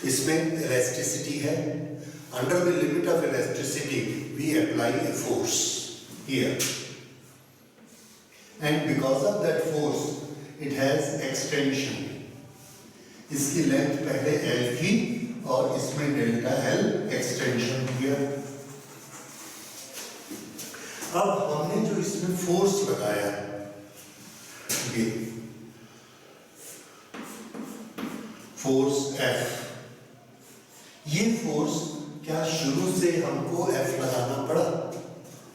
इसमें इलास्टिसिटी है. Under the limit of elasticity, we apply a force here, and because of that force, it has extension. इसकी length पहले L थी और इसमें डेल्टा L एक्सटेंशन किया. अब हमने जो इसमें फोर्स लगाया ये फोर्स F, ये फोर्स क्या शुरू से हमको F लगाना पड़ा?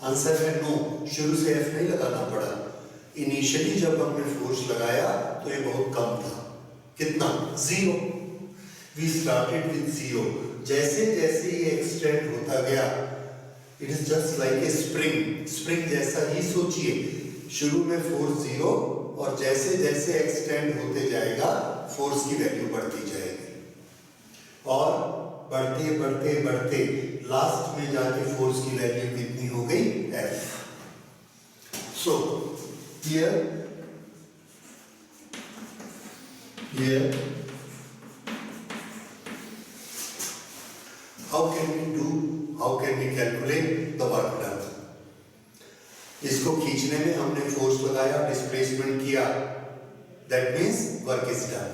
आंसर है नो, शुरू से F नहीं लगाना पड़ा. इनिशियली जब हमने फोर्स लगाया तो ये बहुत कम था. कितना? 0. We started with 0. जैसे जैसे ये एक्सटेंड होता गया, it is just like a spring. Spring जैसा ही सोचिए. शुरू में फोर्स 0 और जैसे जैसे एक्सटेंड होते जाएगा फोर्स की वैल्यू बढ़ती जाएगी और बढ़ते बढ़ते बढ़ते लास्ट में जाके फोर्स की वैल्यू कितनी हो गई? F. So here how can we calculate the work done? इसको खींचने में हमने फोर्स लगाया, डिस्प्लेसमेंट किया, that means work is done.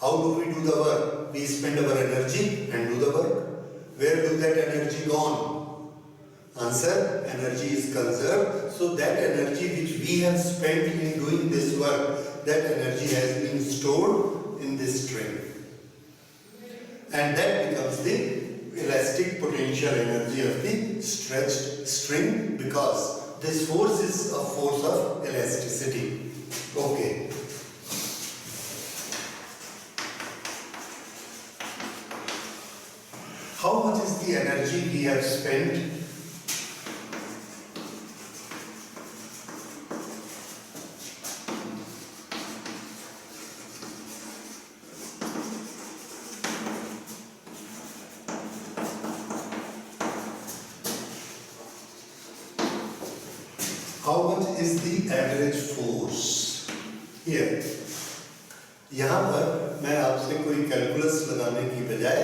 How do we do the work? We spend our energy and do the work. Where do that energy gone? Answer: energy is conserved. So that energy which we have spent in doing this work, that energy has been stored in this string, and that becomes the elastic potential energy of the stretched string, because this force is a force of elasticity. Okay. How much is the energy we have spent? How much is the average force? Here. यहाँ पर मैं आपसे कोई calculus लगाने की बजाय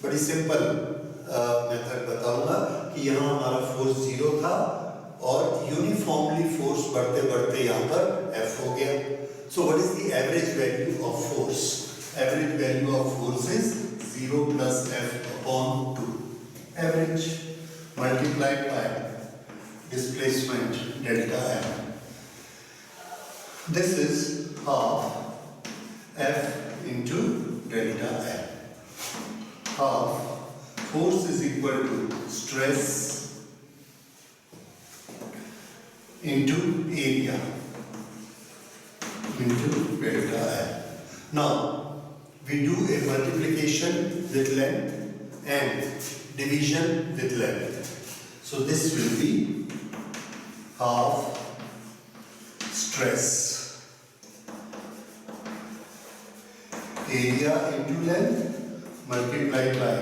बड़ी simple method बताऊंगा कि यहाँ हमारा फोर्स 0 था और यूनिफॉर्मली फोर्स बढ़ते बढ़ते यहाँ पर F हो गया. So what is the average value of force? Average value of force is 0 plus F upon 2. Average multiplied by displacement delta M. This is half F into delta M. Half force is equal to stress into area into delta L. Now we do a multiplication with length and division with length. So this will be half stress area into length multiplied by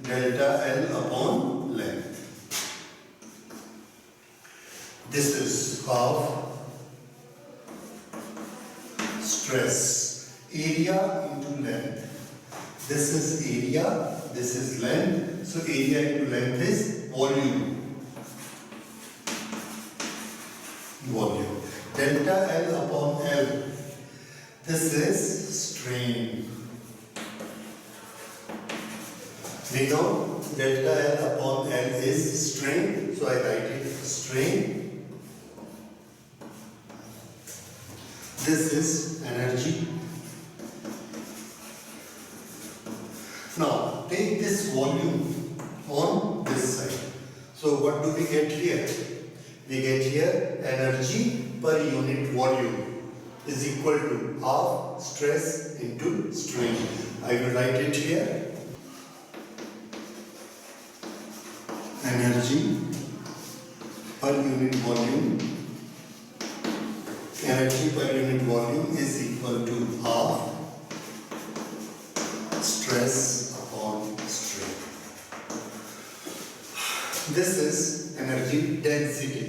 delta L upon length. This is half stress area into length. This is area, this is length. So area into length is volume. Volume. Delta L upon L. This is strain. We know delta L upon L is strain, so I write it strain. This is energy. Now take this volume on this side. So what do we get here? We get here energy per unit volume is equal to half stress into strain. I will write it here. Energy per unit volume, energy per unit volume is equal to half stress upon strain. This is energy density.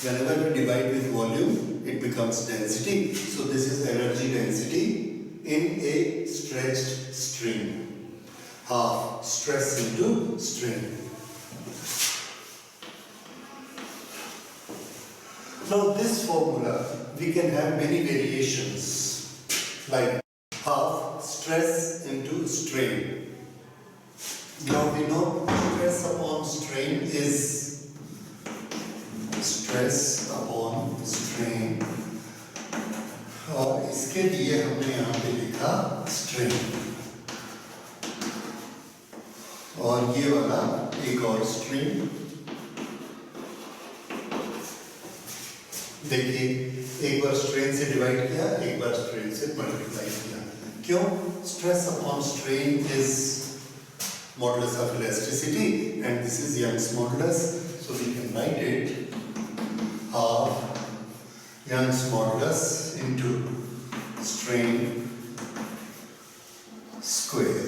Whenever we divide with volume, it becomes density. So this is energy density in a stretched string. Half stress into strain. Now this formula we can have many variations, like half stress into strain. Now we know stress upon strain is stress upon strain, और इसके लिए हमने यहाँ पे लिखा strain, और ये वाला एक और स्ट्रेन. देखिए, एक बार स्ट्रेन से डिवाइड किया, एक बार स्ट्रेन से मल्टीप्लाई किया. क्यों? Stress upon strain is modulus of elasticity and this is Young's modulus, so we can write it half Young's modulus into strain square.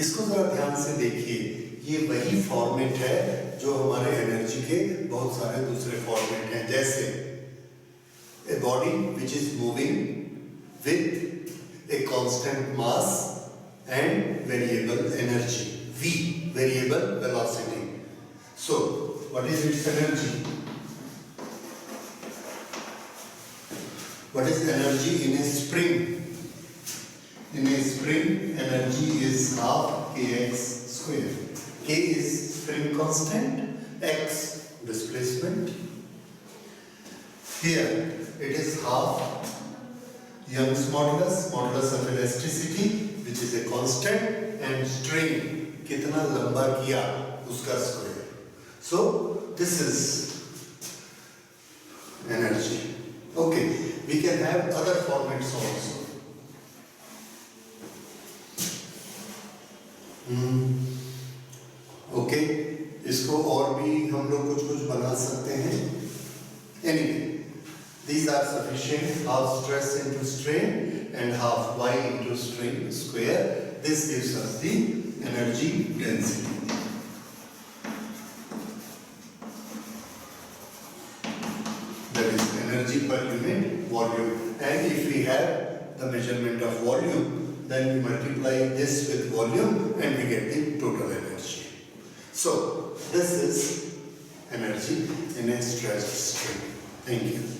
इसको जरा ध्यान से देखिए, ये वही फॉर्मेट है जो हमारे एनर्जी के बहुत सारे दूसरे फॉर्मेट हैं, जैसे a body which is moving with a constant mass and variable energy, v, variable velocity. So what is its energy? What is energy in a spring? In a spring, energy is half kx square. K is spring constant, x displacement. Here it is half Young's modulus, modulus of elasticity, which is a constant, and strain कितना लंबा किया उसका square. So this is energy. Okay. We can have other formats also. Okay, इसको और भी हम लोग कुछ बना सकते हैं. Anyway, these are sufficient. Half stress into strain and half y into strain square. This gives us the energy density. Energy per unit volume, and if we have the measurement of volume, then we multiply this with volume and we get the total energy. So this is energy in a stretched string. Thank you.